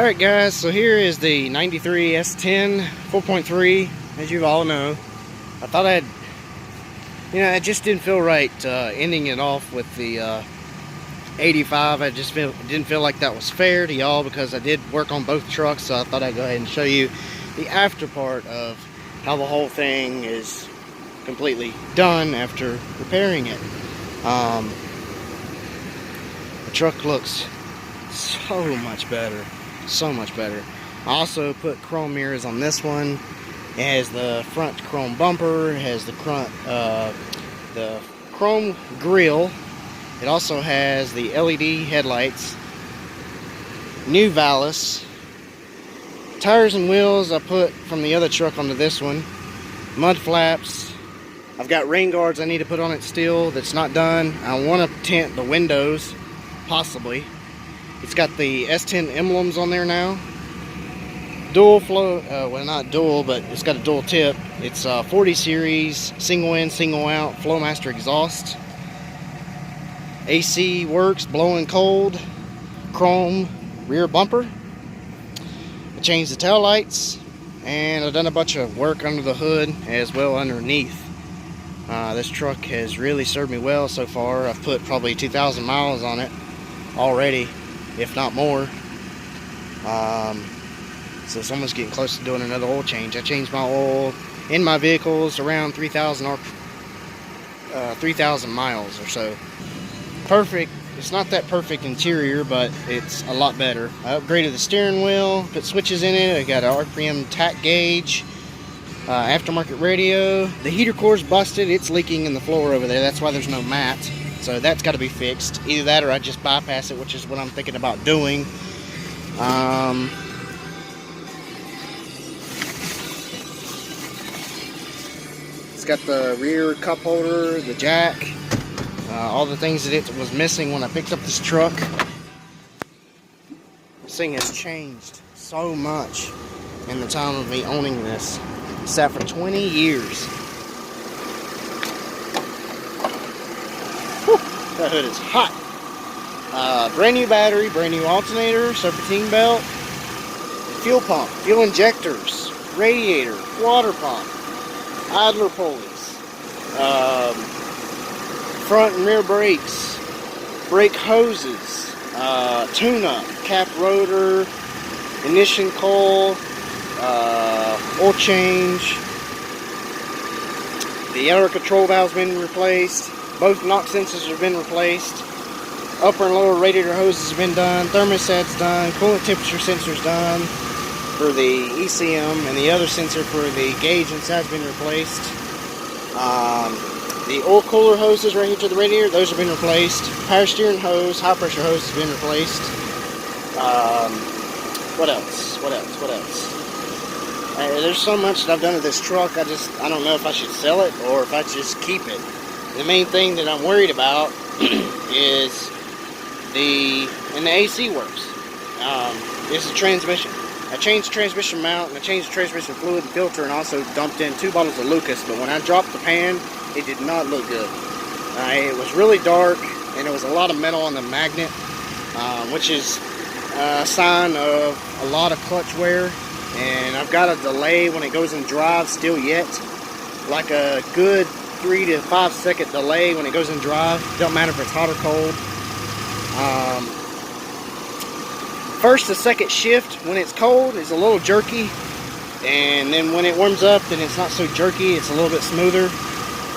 Alright guys, so here is the 93 S10 4.3, as you all know. I thought it just didn't feel right ending it off with the 85. I just didn't feel like that was fair to y'all because I did work on both trucks, so I thought I'd go ahead and show you the after part of how the whole thing is completely done after repairing it. The truck looks so much better. So much better. I also put chrome mirrors on this one. It has the front chrome bumper, it has the chrome grille. It also has the LED headlights, new valves, tires and wheels I put from the other truck onto this one, mud flaps. I've got rain guards I need to put on it still that's not done. I want to tint the windows, possibly. It's got the S10 emblems on there now. Dual flow, well not dual, but it's got a dual tip. It's 40 series, single in, single out, Flowmaster exhaust. AC works, blowing cold, chrome rear bumper. I changed the tail lights, and I've done a bunch of work under the hood as well underneath. This truck has really served me well so far. I've put probably 2,000 miles on it already, if not more. So someone's getting close to doing another oil change. I changed my oil in my vehicles around 3,000 miles or so. Perfect. It's not that perfect interior, but it's a lot better. I upgraded the steering wheel, put switches in it. I got an RPM tack gauge, aftermarket radio. The heater core's busted. It's leaking in the floor over there. That's why there's no mat. So that's got to be fixed. Either that or I just bypass it, which is what I'm thinking about doing. It's got the rear cup holder, the jack, all the things that it was missing when I picked up this truck. This thing has changed so much in the time of me owning this. It sat for 20 years. That hood is hot. Brand new battery, brand new alternator, serpentine belt, fuel pump, fuel injectors, radiator, water pump, idler pulleys, front and rear brakes, brake hoses, tune-up, cap rotor, ignition coil, oil change. The air control valve's been replaced. Both knock sensors have been replaced. Upper and lower radiator hoses have been done. Thermostat's done. Coolant temperature sensor's done for the ECM, and the other sensor for the gauge inside has been replaced. The oil cooler hoses right here to the radiator, those have been replaced. Power steering hose, high pressure hose has been replaced. What else? There's so much that I've done to this truck. I don't know if I should sell it or if I just keep it. The main thing that I'm worried about is the AC works. Is the transmission. I changed the transmission mount, and I changed the transmission fluid and filter, and also dumped in 2 bottles of Lucas, but when I dropped the pan, it did not look good. It was really dark, and there was a lot of metal on the magnet, which is a sign of a lot of clutch wear, and I've got a delay when it goes in drive still yet, like a good 3 to 5 second delay when it goes in drive. Don't matter if it's hot or cold. First to second shift when it's cold is a little jerky, and then when it warms up, then it's not so jerky. It's a little bit smoother.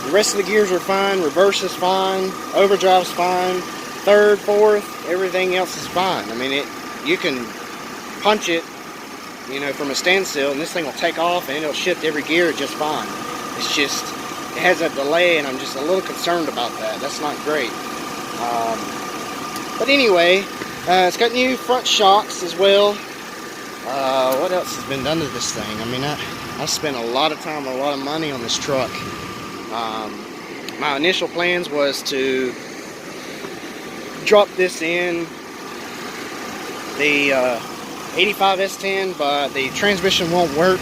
The rest of the gears are fine. Reverse is fine. Overdrive's fine. Third, fourth, everything else is fine. I mean, you can punch it, from a standstill, and this thing will take off and it'll shift every gear just fine. It's just, it has a delay, and I'm just a little concerned about that. That's not great. But anyway, it's got new front shocks as well. What else has been done to this thing? I mean, I spent a lot of time, a lot of money on this truck. My initial plans was to drop this in the 85 S10, but the transmission won't work,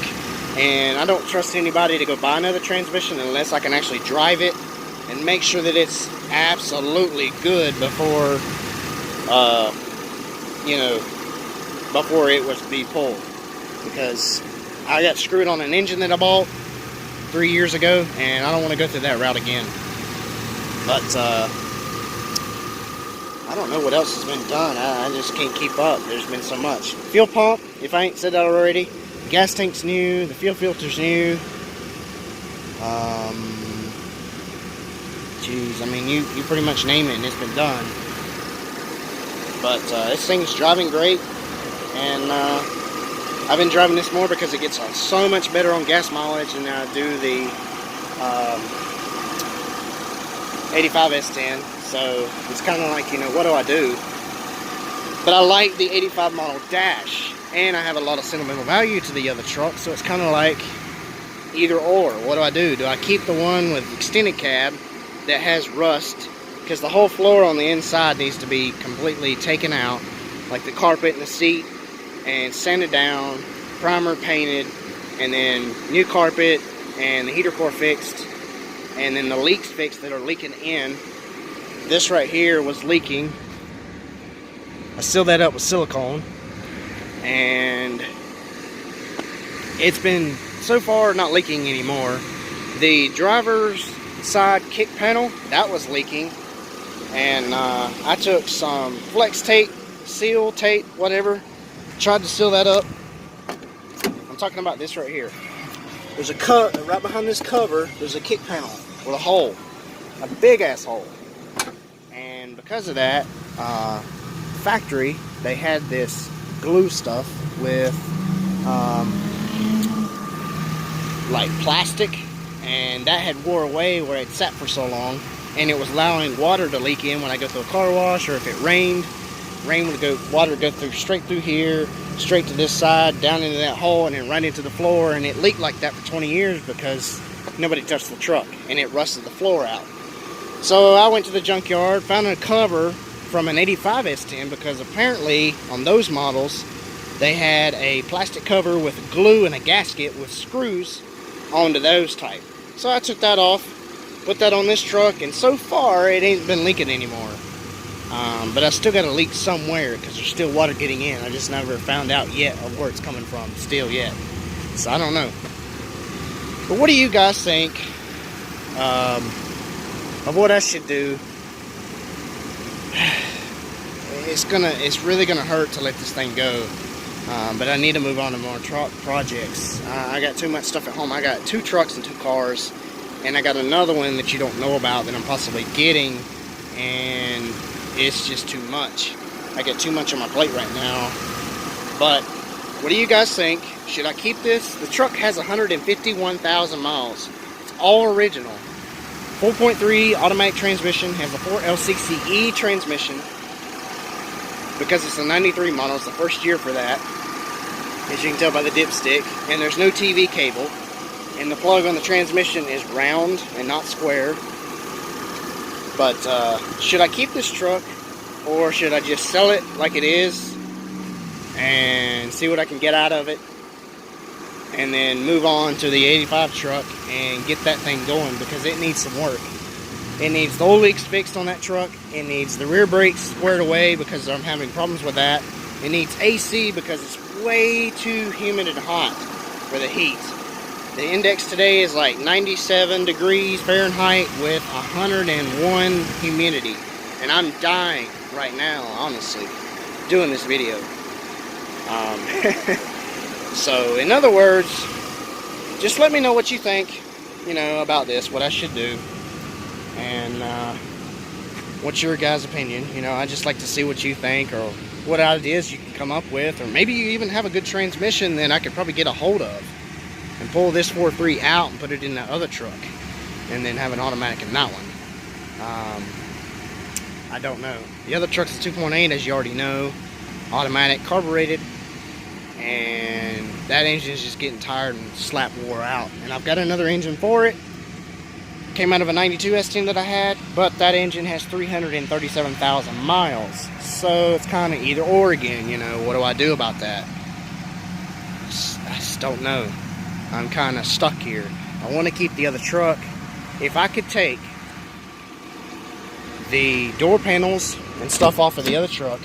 and I don't trust anybody to go buy another transmission unless I can actually drive it and make sure that it's absolutely good before before it was to be pulled, because I got screwed on an engine that I bought 3 years ago, and I don't want to go through that route again. But I don't know what else has been done. I just can't keep up. There's been so much. Fuel pump, if I ain't said that already. Gas tank's new. The fuel filter's new. Geez, I mean, you pretty much name it and it's been done. But this thing's driving great, and I've been driving this more because it gets so much better on gas mileage than I do the 85 S10. So it's kind of like, you know, what do I do? But I like the 85 model dash, and I have a lot of sentimental value to the other truck, so it's kind of like either or. What do I do? Do I keep the one with extended cab that has rust, because the whole floor on the inside needs to be completely taken out, like the carpet and the seat, and sanded down, primer painted, and then new carpet and the heater core fixed, and then the leaks fixed that are leaking in. This right here was leaking. I sealed that up with silicone, and it's been so far not leaking anymore. The driver's side kick panel, that was leaking, and I took some flex tape, seal tape, whatever, tried to seal that up. I'm talking about this right here. There's a cut right behind this cover. There's a kick panel with a hole, a big ass hole, and because of that, factory, they had this glue stuff with like plastic, and that had wore away where it sat for so long, and it was allowing water to leak in when I go through a car wash, or if it rained, water would go straight through here, straight to this side, down into that hole, and then right into the floor. And it leaked like that for 20 years because nobody touched the truck, and it rusted the floor out. So I went to the junkyard, found a cover from an 85 S10, because apparently on those models they had a plastic cover with glue and a gasket with screws onto those type. So I took that off, put that on this truck, and so far it ain't been leaking anymore. But I still got a leak somewhere because there's still water getting in. I just never found out yet of where it's coming from still yet. So I don't know. But what do you guys think of what I should do? It's really gonna hurt to let this thing go. But I need to move on to more truck projects. I got too much stuff at home. I got 2 trucks and 2 cars, and I got another one that you don't know about that I'm possibly getting, and it's just too much. I got too much on my plate right now. But what do you guys think? Should I keep this? The truck has 151,000 miles. It's all original. 4.3 automatic transmission, has a 4L60E transmission. Because it's a 93 model, it's the first year for that, as you can tell by the dipstick. And there's no TV cable, and the plug on the transmission is round and not square. But should I keep this truck, or should I just sell it like it is and see what I can get out of it, and then move on to the 85 truck and get that thing going, because it needs some work. It needs the oil leaks fixed on that truck. It needs the rear brakes squared away because I'm having problems with that. It needs AC because it's way too humid and hot for the heat. The index today is like 97 degrees Fahrenheit with 101 humidity. And I'm dying right now, honestly, doing this video. So, in other words, just let me know what you think, you know, about this, what I should do. And what's your guys' opinion? You know, I just like to see what you think, or what ideas you can come up with, or maybe you even have a good transmission that I could probably get a hold of and pull this 4.3 out and put it in that other truck, and then have an automatic in that one. I don't know. The other truck's a 2.8, as you already know, automatic, carbureted, and that engine is just getting tired and slap wore out. And I've got another engine for it. Came out of a 92 S10 that I had, but that engine has 337,000 miles. So it's kind of either or again, you know. What do I do about that? I just don't know. I'm kind of stuck here. I want to keep the other truck. If I could take the door panels and stuff off of the other truck,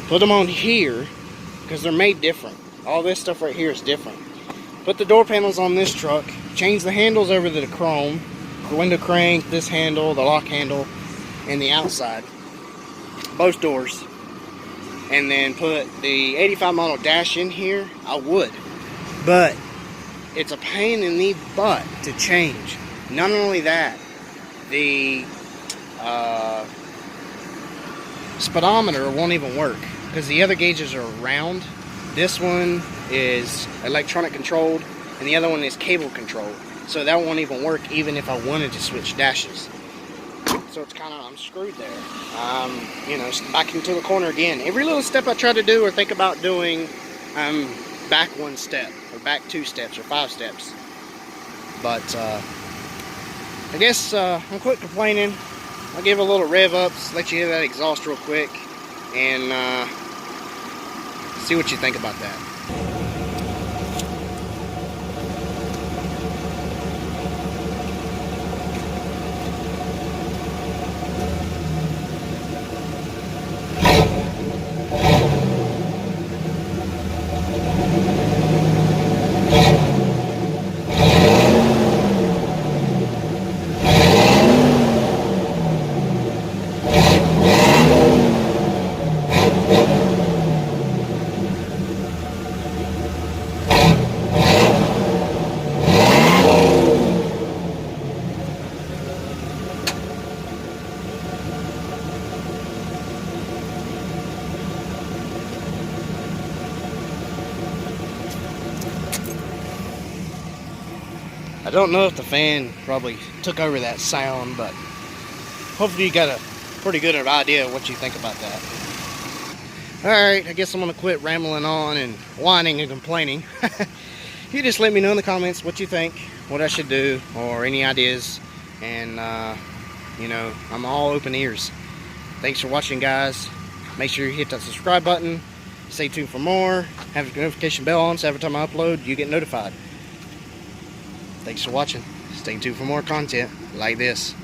put them on here, because they're made different. All this stuff right here is different. Put the door panels on this truck, change the handles over to the chrome, the window crank, this handle, the lock handle, and the outside, both doors, and then put the 85 model dash in here, I would. But it's a pain in the butt to change. Not only that, the speedometer won't even work because the other gauges are round. This one is electronic controlled and the other one is cable controlled, so that won't even work even if I wanted to switch dashes. So it's kind of, I'm screwed there. You know, back into the corner again. Every little step I try to do or think about doing, I'm back one step or back 2 steps or 5 steps. But I guess I'm quit complaining. I'll give a little rev ups, let you hear that exhaust real quick, and see what you think about that. I don't know if the fan probably took over that sound, but hopefully you got a pretty good idea of what you think about that. Alright, I guess I'm going to quit rambling on and whining and complaining. You just let me know in the comments what you think, what I should do, or any ideas. And, you know, I'm all open ears. Thanks for watching, guys. Make sure you hit that subscribe button. Stay tuned for more. Have the notification bell on so every time I upload, you get notified. Thanks for watching. Stay tuned for more content like this.